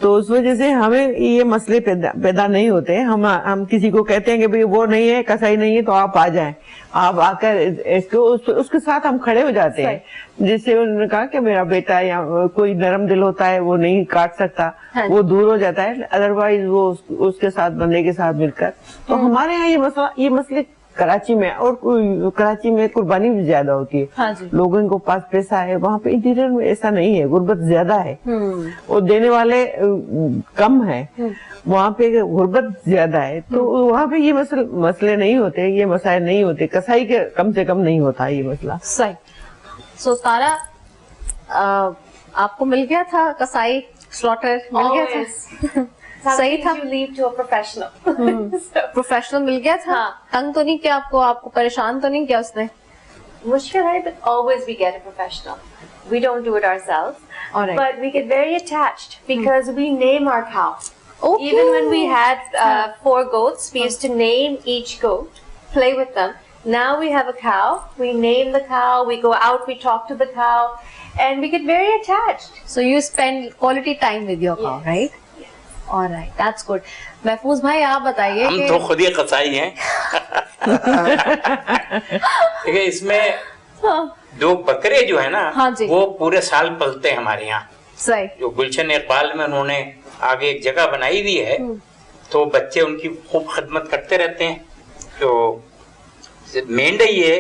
तो उस वजह से हमें ये मसले पैदा नहीं होते। हम किसी को कहते हैं कि भाई वो नहीं है, कसाई नहीं है, तो आप आ जाएं, आप आकर इसको उसके साथ हम खड़े हो जाते हैं। जिससे उन्होंने कहा कि मेरा बेटा या कोई नरम दिल होता है वो नहीं काट सकता, वो दूर हो जाता है, अदरवाइज वो उसके साथ, बंदे के साथ मिलकर। तो हमारे यहाँ ये मसले कराची में, और कराची में कुर्बानी भी ज्यादा होती है। हाँ जी। लोगों को पास पैसा है, वहाँ पे इंटीरियर में ऐसा नहीं है, गुर्बत ज्यादा है और देने वाले कम है, वहाँ पे गुर्बत ज्यादा है। तो वहाँ पे ये मसले नहीं होते, ये मसाइल नहीं होते। कसाई के कम से कम नहीं होता ये मसला। सही। सो तारा, आपको मिल गया था कसाई स्लॉटर? मिल गया था? सही था? You leave to a professional. Professional मिल गया था? तंग तो नहीं किया आपको परेशान तो नहीं किया उसने? मुश्किल है, but always we get a professional. We don't do it ourselves. Alright. But we get very attached because we name our cow. Okay. Even when we had 4 goats, we used to name each goat, play with them. Now we have a cow, we name the cow, we go out, we talk to the cow, and we get very attached. So you spend quality time with your cow, right? Alright, that's good. महफूज भाई आप बताइए हम तो खुद ही कसाई हैं। देखिए इसमें 2 बकरे जो है ना, हाँ जी। वो पूरे साल पलते हैं हमारे यहाँ। सही। जो गुलशन इकबाल में उन्होंने आगे एक जगह बनाई हुई है, तो बच्चे उनकी खूब खिदमत करते रहते हैं। तो मेंढे ये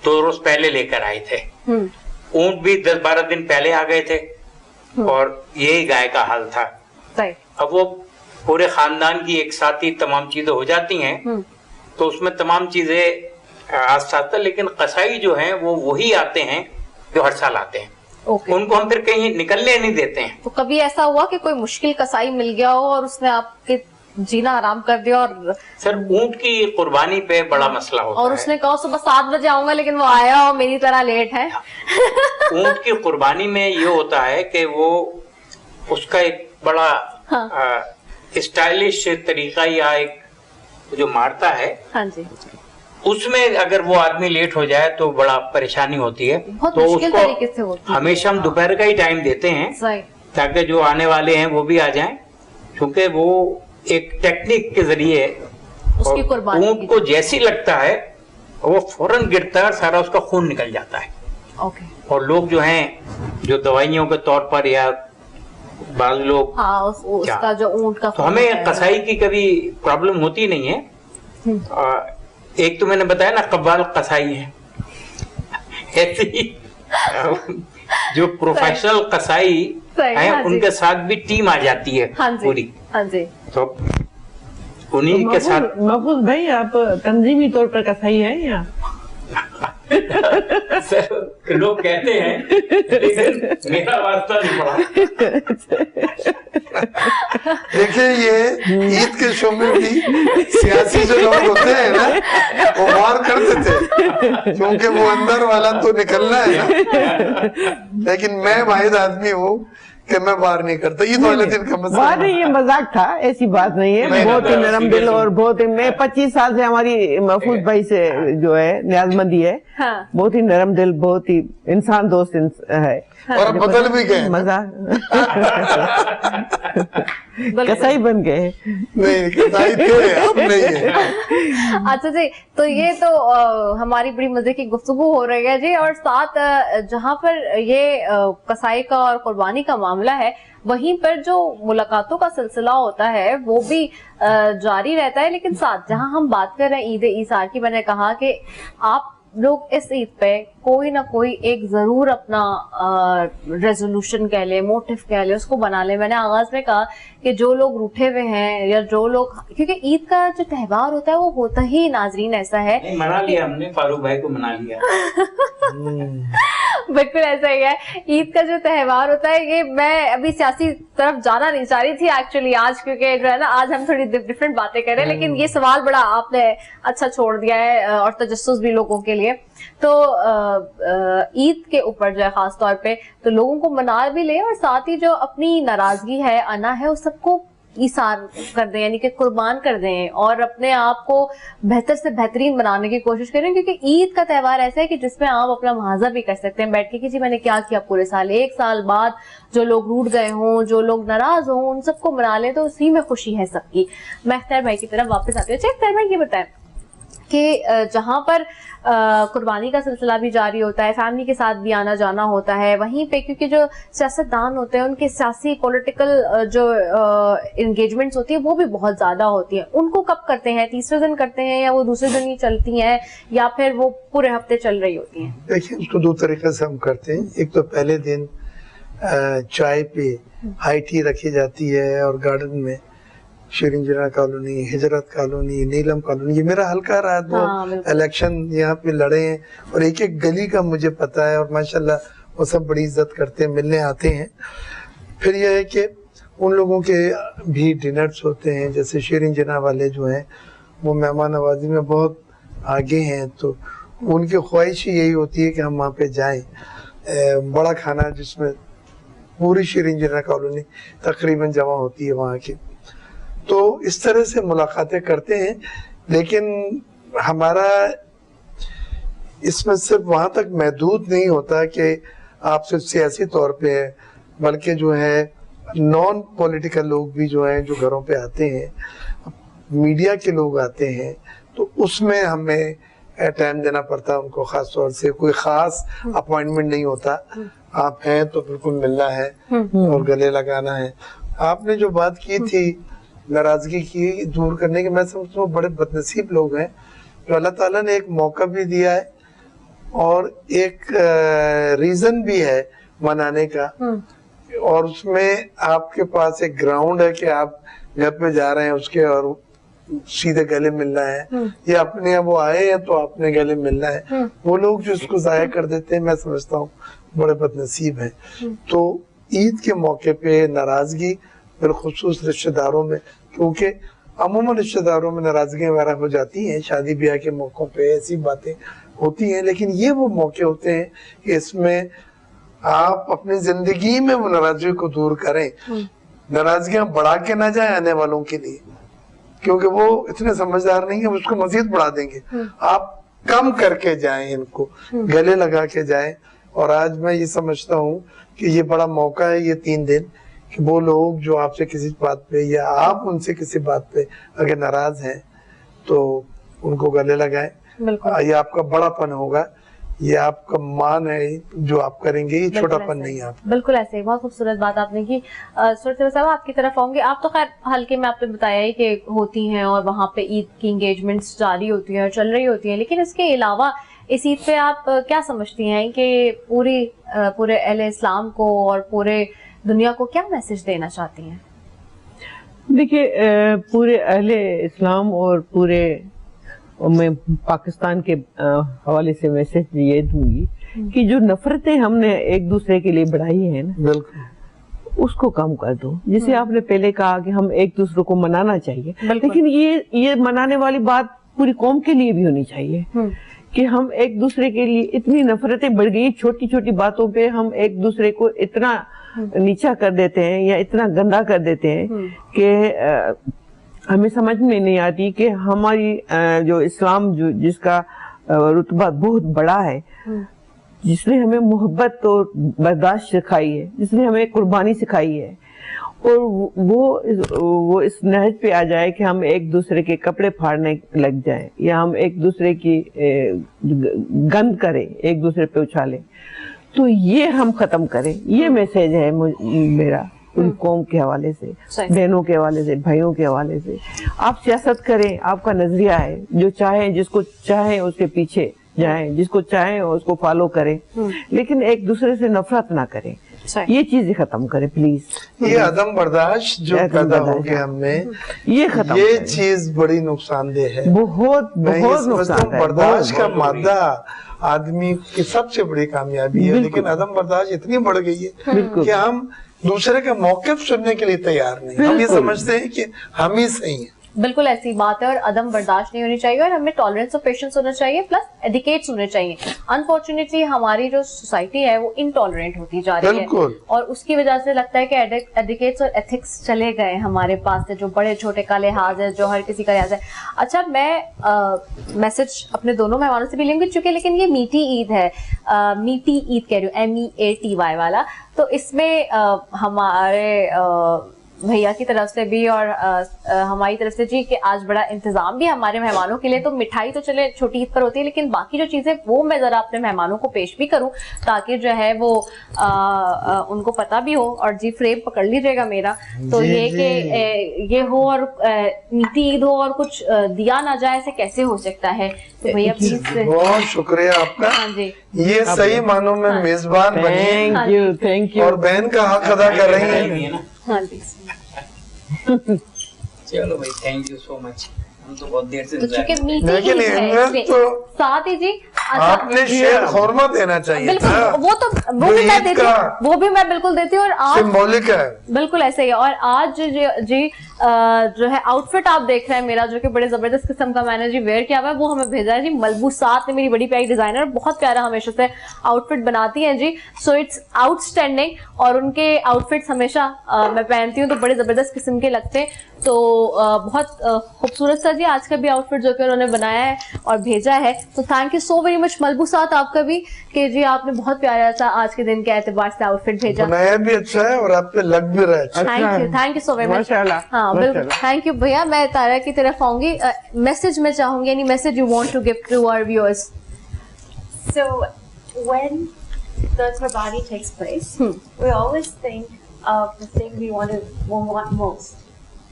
2 रोज पहले लेकर आए थे, ऊंट भी 10-12 दिन पहले आ गए थे, और यही गाय का हाल था। सही। अब वो पूरे खानदान की एक साथ ही तमाम चीजें हो जाती हैं, तो उसमें तमाम चीजें आस्ते आस्ते, लेकिन कसाई जो हैं वो वही आते हैं जो हर साल आते हैं। Okay. उनको हम फिर कहीं निकलने नहीं देते हैं। तो कभी ऐसा हुआ कि कोई मुश्किल कसाई मिल गया हो और उसने आपके जीना आराम कर दिया? और सर ऊंट की कुर्बानी पे बड़ा मसला होता है, और उसने कहा सुबह 7 बजे आऊंगा, लेकिन वो आया और मेरी तरह लेट है। ऊंट की कुर्बानी में ये होता है कि वो उसका एक बड़ा स्टाइलिश तरीका या एक जो मारता है, हाँ जी, उसमें अगर वो आदमी लेट हो जाए तो बड़ा परेशानी होती है। बहुत तो मुश्किल तरीके से होती है। हमेशा हम दोपहर का ही टाइम देते हैं सही। ताकि जो आने वाले हैं वो भी आ जाएं, क्योंकि वो एक टेक्निक के जरिए उसकी कुर्बानी ऊंट को जैसी लगता है वो फौरन गिरता है, सारा उसका खून निकल जाता है। ओके। और लोग जो हैं जो दवाइयों के तौर पर या बाल लोग, हाँ, उसका जो ऊंट का तो हमें कसाई की कभी प्रॉब्लम होती नहीं है। एक तो मैंने बताया ना कव्वाल कसाई है, ऐसे ही जो प्रोफेशनल कसाई है हाँ उनके साथ भी टीम आ जाती है। हाँ जी, पूरी। हाँ जी। तो उन्हीं के साथ। महफूज भाई आप तंजीमी तौर पर कसाई हैं या? सर लोग कहते हैं, लेकिन मेरा वास्ता नहीं पड़ा। देखिए ये ईद के शो में भी सियासी जो लोग होते हैं ना, वो वार करते थे, क्योंकि वो अंदर वाला तो निकलना है ना। लेकिन मैं वाहिद आदमी हूँ कि मैं वार नहीं करता। ईद वाले दिन का मसला वार नहीं, ये मजाक था, ऐसी बात नहीं है। बहुत ही नरम दिल और बहुत ही, मैं 25 साल से हमारी महफूज भाई से जो है न्याजमंदी है। हाँ। बहुत ही नरम दिल, बहुत ही इंसान दोस्त है। और अब बदल भी गए, मजाक कसाई बन गए। नहीं कसाई थे, अब नहीं है। अच्छा जी, तो ये तो हमारी बड़ी मजे की गुफ्तगू हो रही है जी, और साथ जहाँ पर ये कसाई का और कुर्बानी का मामला है, वहीं पर जो मुलाकातों का सिलसिला होता है वो भी जारी रहता है। लेकिन साथ जहाँ हम बात कर रहे हैं ईद ईसार की, मैंने कहा कि आप लोग इस ईद पे कोई ना कोई एक जरूर अपना रेजोल्यूशन कह ले, मोटिव कह ले, उसको बना ले। मैंने आगाज में कहा कि जो लोग रूठे हुए हैं या जो लोग, क्योंकि ईद का जो त्योहार होता है वो होता ही नाजरीन ऐसा है। मना लिया हमने, फारूक भाई को मना लिया। बिल्कुल ऐसा ही है। ईद का जो त्योहार होता है, ये मैं अभी सियासी तरफ जाना नहीं चाह रही थी एक्चुअली आज, क्योंकि जो है ना आज हम थोड़ी डिफरेंट बातें कर रहे हैं, लेकिन ये सवाल बड़ा आपने अच्छा छोड़ दिया है और तजस्सुस भी लोगों के लिए। तो ईद के ऊपर जो है खास तौर पे तो लोगों को मना भी ले, और साथ ही जो अपनी नाराजगी है, अना है, उस सबको ایثار کر دیں یعنی کہ قربان کر دیں اور اپنے آپ کو بہتر سے بہترین بنانے کی کوشش کریں, کیونکہ عید کا تہوار ایسا ہے کہ جس میں آپ اپنا محاذہ بھی کر سکتے ہیں بیٹھ کے کہ جی میں نے کیا کیا پورے سال, ایک سال بعد جو لوگ روٹ گئے ہوں, جو لوگ ناراض ہوں, ان سب کو منا لیں تو اسی میں خوشی ہے سب کی. میں اختیار بھائی کی طرف واپس آتی ہوں. اچھا اختیار بھائی یہ بتائیں کہ جہاں پر قربانی کا سلسلہ بھی جاری ہوتا ہے, فیملی کے ساتھ بھی آنا جانا ہوتا ہے, وہیں پہ کیونکہ جو سیاستدان ہوتے ہیں ان کے سیاسی پولیٹیکل جو انگیجمنٹس ہوتی ہیں وہ بھی بہت زیادہ ہوتی ہیں, ان کو کب کرتے ہیں, تیسرے دن کرتے ہیں یا وہ دوسرے دن ہی چلتی ہیں یا پھر وہ پورے ہفتے چل رہی ہوتی ہیں؟ دیکھیں اس کو دو طریقے سے ہم کرتے ہیں. ایک تو پہلے دن چائے پہ ہائی ٹی رکھی جاتی ہے اور گارڈن میں شیرین جنا کالونی, ہجرت کالونی, نیلم کالونی, یہ میرا حلقہ رہا, دو الیکشن یہاں پہ لڑے ہیں اور ایک ایک گلی کا مجھے پتا ہے اور ماشاءاللہ وہ سب بڑی عزت کرتے ہیں, ملنے آتے ہیں. پھر یہ ہے کہ ان لوگوں کے بھی ڈنرز ہوتے ہیں, جیسے شیرین جنا والے جو ہیں وہ مہمان نوازی میں بہت آگے ہیں, تو ان کی خواہش ہی یہی ہوتی ہے کہ ہم وہاں پہ جائیں. بڑا کھانا جس میں پوری شیرین جنا کالونی تقریباً جمع ہوتی ہے وہاں کی, تو اس طرح سے ملاقاتیں کرتے ہیں. لیکن ہمارا اس میں صرف وہاں تک محدود نہیں ہوتا کہ آپ صرف سیاسی طور پہ ہے, بلکہ جو ہے نان پولیٹیکل لوگ بھی جو ہیں جو گھروں پہ آتے ہیں, میڈیا کے لوگ آتے ہیں, تو اس میں ہمیں ٹائم دینا پڑتا ہے ان کو. خاص طور سے کوئی خاص اپوائنٹمنٹ نہیں ہوتا, آپ ہیں تو بالکل ملنا ہے اور گلے لگانا ہے. آپ نے جو بات کی تھی ناراضگی کی دور کرنے کے, میں سمجھتا ہوں بڑے بدنصیب لوگ ہیں جو اللہ تعالیٰ نے ایک موقع بھی دیا ہے اور ایک ریزن بھی ہے منانے کا, اور اس میں آپ کے پاس ایک گراؤنڈ ہے کہ آپ گھر پہ جا رہے ہیں اس کے اور سیدھے گلے ملنا ہے, یا اپنے وہ آئے ہیں تو اپنے گلے ملنا ہے. وہ لوگ جو اس کو ضائع کر دیتے ہیں میں سمجھتا ہوں بڑے بدنصیب ہیں. تو عید کے موقع پہ ناراضگی بالخصوص رشتہ داروں میں, کیونکہ عموماً رشتہ داروں میں ناراضگیاں وغیرہ ہو جاتی ہیں, شادی بیاہ کے موقعوں پہ ایسی باتیں ہوتی ہیں, لیکن یہ وہ موقع ہوتے ہیں کہ اس میں آپ اپنی زندگی میں وہ ناراضگی کو دور کریں. ناراضگیاں بڑھا کے نہ جائیں آنے والوں کے لیے, کیونکہ وہ اتنے سمجھدار نہیں ہیں, اس کو مزید بڑھا دیں گے. آپ کم کر کے جائیں, ان کو گلے لگا کے جائیں. اور آج میں یہ سمجھتا ہوں کہ یہ بڑا موقع ہے یہ 3 دن کہ وہ لوگ جو آپ سے کسی بات پہ یا آپ ان سے کسی بات پہ اگر ناراض ہیں تو ان کو گلے لگائیں. یہ آپ کا بڑا پن ہوگا, یہ آپ کا مان ہے جو آپ کریں گے, یہ چھوٹا پن نہیں ہے آپ. بالکل ایسے ہی, بہت خوبصورت بات آپ نے کی. سورج صاحب آپ کی طرف آؤں گے. آپ تو خیر حلقے میں آپ نے بتایا ہی کہ ہوتی ہیں اور وہاں پہ عید کی انگیجمنٹس جاری ہوتی ہیں اور چل رہی ہوتی ہیں, لیکن اس کے علاوہ اس عید پہ آپ کیا سمجھتی ہیں کہ پورے اہل اسلام کو اور پورے دنیا کو کیا میسج دینا چاہتی ہیں؟ دیکھیے پورے اہل اسلام اور پورے میں پاکستان کے حوالے سے میسج یہ دوں گی کہ جو نفرتیں ہم نے ایک دوسرے کے لیے بڑھائی ہیں نا, بالکل اس کو کم کر دو. جسے آپ نے پہلے کہا کہ ہم ایک دوسرے کو منانا چاہیے, لیکن یہ منانے والی بات پوری قوم کے لیے بھی ہونی چاہیے کہ ہم ایک دوسرے کے لیے اتنی نفرتیں بڑھ گئی, چھوٹی چھوٹی باتوں پہ ہم ایک دوسرے کو اتنا نیچا کر دیتے ہیں یا اتنا گندا کر دیتے ہیں کہ ہمیں سمجھ میں نہیں آتی کہ ہماری جو اسلام جس کا رتبہ بہت بڑا ہے, جس نے ہمیں محبت اور برداشت سکھائی ہے, جس نے ہمیں قربانی سکھائی ہے, اور وہ اس نہج پہ آ جائے کہ ہم ایک دوسرے کے کپڑے پھاڑنے لگ جائیں یا ہم ایک دوسرے کی گند کریں, ایک دوسرے پہ اچھالیں, تو یہ ہم ختم کریں. یہ میسج ہے میرا پوری قوم کے حوالے سے, بہنوں کے حوالے سے, بھائیوں کے حوالے سے. آپ سیاست کریں, آپ کا نظریہ ہے, جو چاہیں جس کو چاہیں اس کے پیچھے جائیں, جس کو چاہیں اس کو فالو کریں, لیکن ایک دوسرے سے نفرت نہ کریں. یہ چیزیں ختم کریں پلیز. یہ عدم برداشت جو پیدا ہو گیا ہم میں, یہ ختم, یہ چیز بڑی نقصان دہ ہے, بہت نقصان. برداشت کا مادہ آدمی کی سب سے بڑی کامیابی ہے, لیکن عدم برداشت اتنی بڑھ گئی ہے کہ ہم دوسرے کا موقف سننے کے لیے تیار نہیں. ہم یہ سمجھتے ہیں کہ ہم ہی صحیح ہیں. بالکل ایسی بات ہے, اور عدم برداشت نہیں ہونی چاہیے, اور ہمیں ٹالرنس اور پیشنس ہونا چاہیے, پلس ایڈیکیٹس ہونے چاہیے. انفارچونیٹلی ہماری جو سوسائٹی ہے وہ انٹالرنٹ ہوتی جا رہی ہے, اور اس کی وجہ سے لگتا ہے کہ ایڈیکیٹس اور ایتھکس چلے گئے ہمارے پاس سے, جو بڑے چھوٹے کا لحاظ ہے, جو ہر کسی کا لحاظ ہے. اچھا, میں میسج اپنے دونوں مہمانوں سے بھی لیں گی چونکہ, لیکن یہ میٹھی عید ہے, میٹھی عید کہہ رہی ہوں, MEATY والا, تو اس میں ہمارے بھیا کی طرف سے بھی اور ہماری طرف سے جی کہ آج بڑا انتظام بھی ہمارے مہمانوں کے لیے. تو مٹھائی تو چلے چھوٹی عید پر ہوتی ہے, لیکن باقی جو چیزیں وہ میں ذرا اپنے مہمانوں کو پیش بھی کروں تاکہ جو ہے وہ ان کو پتہ بھی ہو. اور جی فریم پکڑ لیجیے گا میرا, تو یہ کہ یہ ہو اور میٹھی عید ہو اور کچھ دیا نہ جائے, ایسے کیسے ہو سکتا ہے؟ تو بھیا پلیز. بہت شکریہ آپ کا, ہاں جی, یہ صحیح معنوں میں میزبان بنی تھینک یو. اور بہن کا حق ادا کر رہی ہیں. ہاں جی, چلو بھائی, تھینک یو سو مچ. ہم تو بہت دیر سے تو چونکہ میٹھی لیکن عید ہے انہیں اس لیے. تو ساتھ ہی جی آپ نے شیر خورما دینا چاہیے تھا, بالکل, وہ تو وہ بھی میں دیتی ہوں, وہ بھی میں بالکل دیتی ہوں. اور آج سمبولک ہے. بالکل ایسے ہی ہے. اور آج جی جو ہے آؤٹ فٹ آپ دیکھ رہے ہیں میرا, جو کہ بڑے زبردست قسم کا میں نے جی ویئر کیا ہوا ہے, وہ ہمیں بھیجا ہے جی ملبوسات نے, میری بڑی پیاری ڈیزائنر, بہت پیارا ہمیشہ سے آؤٹ فٹ بناتی ہیں جی. سو اٹس آؤٹ اسٹینڈنگ, اور ان کے آؤٹ فٹس ہمیشہ میں پہنتی ہوں تو بڑے زبردست قسم کے لگتے ہیں. تو بہت خوبصورت سا جی آج کا بھی آؤٹ فٹ جو کہ انہوں نے بنایا ہے اور بھیجا ہے. تو thank you so very much ملبوسات آپ کا بھی, کہ جی آپ نے بہت پیارا سا آج کے دن کے اعتبار سے آؤٹ فٹ بھیجا. بنایا بھی اچھا ہے اور آپ پہ لگ بھی رہا ہے. Thank you so very much. ماشاءاللہ. ہاں بالکل, تھینک یو بھیا. میں تارا کی طرف آؤں گی, میسج میں چاہوں گی, یعنی message you want to give to our viewers. So, when the Qurbani takes place, we always think of the thing we want most.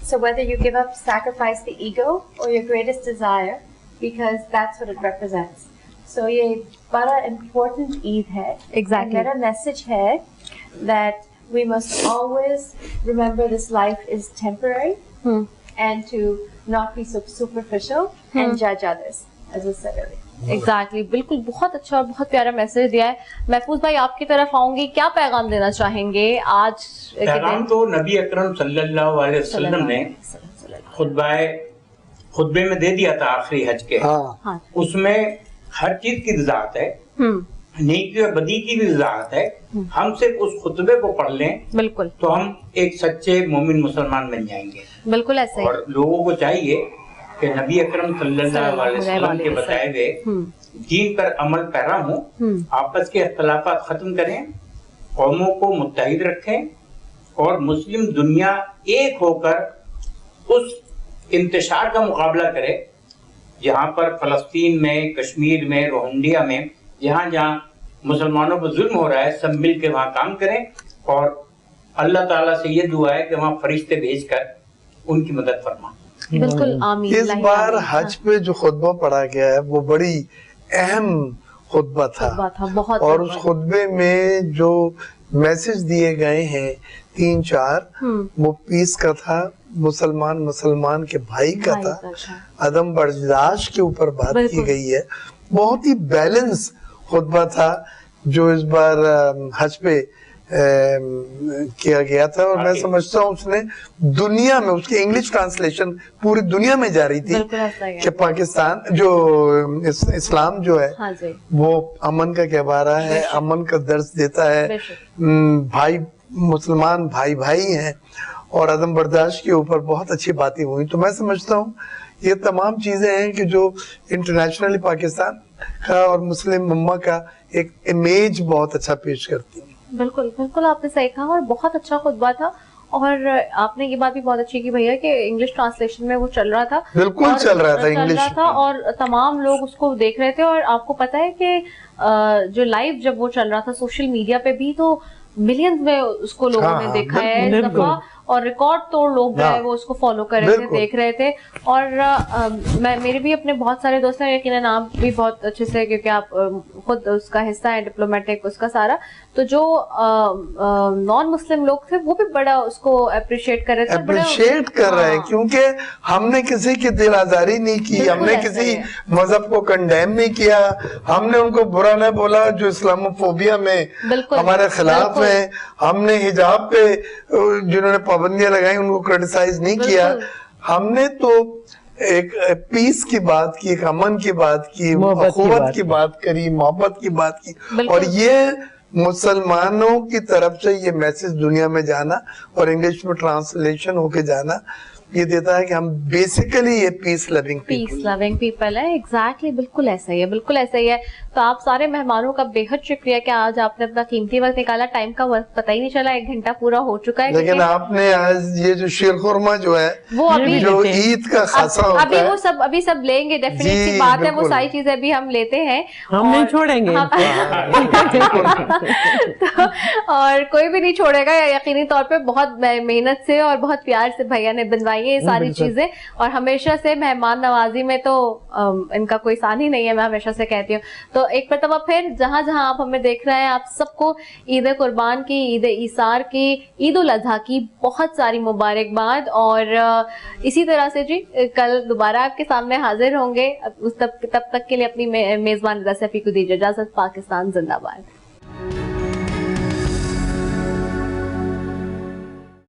So whether you give up, sacrifice the ego or your greatest desire, because that's what it represents. So ye bada important Eid hai. Exactly. And mera message hai that we must always remember this life is temporary and to not be so superficial and judge others, as I said earlier. Exactly, بالکل بہت اچھا اور بہت پیارا message دیا ہے. محفوظ بھائی آپ کی طرف آؤں گی, کیا پیغام دینا چاہیں گے آج کے دن؟ پیغام تو نبی اکرم صلی اللہ علیہ وسلم نے خطبے میں دے دیا تھا آخری حج کے. اس میں ہر چیز کی وضاحت ہے, نیکی اور بدی کی بھی وضاحت ہے. ہم صرف اس خطبے کو پڑھ لیں بالکل تو ہم ایک سچے مومن مسلمان بن جائیں گے. بالکل ایسے ہی. اور لوگوں کو چاہیے کہ نبی اکرم صلی اللہ علیہ وسلم کے بتائے ہوئے دین پر عمل پیرا ہوں, آپس کے اختلافات ختم کریں, قوموں کو متحد رکھیں اور مسلم دنیا ایک ہو کر اس انتشار کا مقابلہ کرے جہاں پر فلسطین میں, کشمیر میں, روہنگیا میں, جہاں مسلمانوں پر ظلم ہو رہا ہے, سب مل کے وہاں کام کریں. اور اللہ تعالیٰ سے یہ دعا ہے کہ وہاں فرشتے بھیج کر ان کی مدد فرما. بالکل آمین. اس بار حج پہ جو خطبہ پڑھا گیا ہے وہ بڑی اہم خطبہ تھا, اور اس خطبے میں جو میسج دیے گئے ہیں 3-4 وہ پیس کا تھا, مسلمان کے بھائی کا تھا, عدم برداشت کے اوپر بات کی گئی ہے. بہت ہی بیلنس خطبہ تھا جو اس بار حج پہ کیا گیا تھا, اور میں سمجھتا ہوں اس نے دنیا میں, اس کی انگلش ٹرانسلیشن پوری دنیا میں جاری تھی کہ پاکستان جو اسلام جو ہے وہ امن کا گہوارہ ہے, امن کا درس دیتا ہے, بھائی مسلمان بھائی ہیں, اور عدم برداشت کے اوپر بہت اچھی باتیں ہوئی. تو میں سمجھتا ہوں یہ تمام چیزیں ہیں کہ جو انٹرنیشنلی پاکستان کا اور مسلم امہ کا ایک امیج بہت اچھا پیش کرتی ہیں. بالکل بالکل آپ نے صحیح کہا, اور بہت اچھا خطبہ تھا. اور آپ نے یہ بات بھی بہت اچھی کی بھیا کہ انگلش ٹرانسلیشن میں وہ چل رہا تھا, بالکل چل رہا تھا انگلش, اور تمام لوگ اس کو دیکھ رہے تھے. اور آپ کو پتا ہے کہ جو لائیو جب وہ چل رہا تھا سوشل میڈیا پہ بھی, تو ملینز میں اس کو لوگوں نے دیکھا ہے اس دفعہ, اور ریکارڈ توڑ لوگ جو ہے وہ اس کو فالو کر رہے تھے, دیکھ رہے تھے. اور میرے بھی اپنے بہت سارے دوست ہیں, یقیناً آپ بھی بہت اچھے سے, کیونکہ آپ خود اس کا حصہ ہیں, ڈپلومیٹک اس کا سارا. تو جو نان مسلم لوگ تھے وہ بھی بڑا اس کو اپریشیٹ کر رہے تھے, اپریشیٹ کر رہے ہیں, کیونکہ ہم نے کسی کی دل آزاری نہیں کی, ہم نے کسی مذہب کو کنڈیم نہیں کیا, ہم نے ان کو برا نہ بولا جو اسلاموفوبیا میں ہمارے خلاف ہیں, ہم نے حجاب پہ جنہوں نے پابندیاں لگائیں ان کو کرٹیسائز نہیں کیا, ہم نے تو ایک پیس کی بات کی, ایک امن کی بات کی, اخوت کی بات کری, محبت کی بات کی, اور یہ مسلمانوں کی طرف سے یہ میسج دنیا میں جانا اور انگلش میں ٹرانسلیشن ہو کے جانا یہ دیتا ہے کہ ہم بیسیکلی یہ پیس لونگ پیپل ہے. ایگزیکٹلی, بالکل ایسا ہی ہے, بالکل ایسا ہی ہے. تو آپ سارے مہمانوں کا بے حد شکریہ کہ آج آپ نے اپنا قیمتی وقت نکالا. ٹائم کا وقت پتہ ہی نہیں چلا, 1 گھنٹہ پورا ہو چکا ہے. لیکن آپ نے آج یہ جو شیر خورما جو ہے وہ ابھی جو عید کا خاصا ہوتا ابھی ہے, وہ سب ابھی سب لیں گے, ڈیفینیٹلی بات ہے, وہ ساری چیزیں بھی ہم لیتے ہیں, ہم نہیں چھوڑیں گے. اور کوئی بھی نہیں چھوڑے گا یقینی طور پہ. بہت محنت سے اور بہت پیار سے بھیا نے بنوائی ہے یہ ساری چیزیں, اور ہمیشہ سے مہمان نوازی میں تو ان کا کوئی ثانی نہیں ہے, میں ہمیشہ سے کہتی ہوں. تو ایک مرتبہ پھر جہاں جہاں آپ ہمیں دیکھ رہے ہیں, آپ سب کو عید قربان کی, عید ایثار کی, عید الاضحیٰ کی بہت ساری مبارکباد. اور اسی طرح سے جی کل دوبارہ آپ کے سامنے حاضر ہوں گے. تب تک کے لیے اپنی میزبان رضا سیفی کو دیجیے اجازت. پاکستان زندہ باد.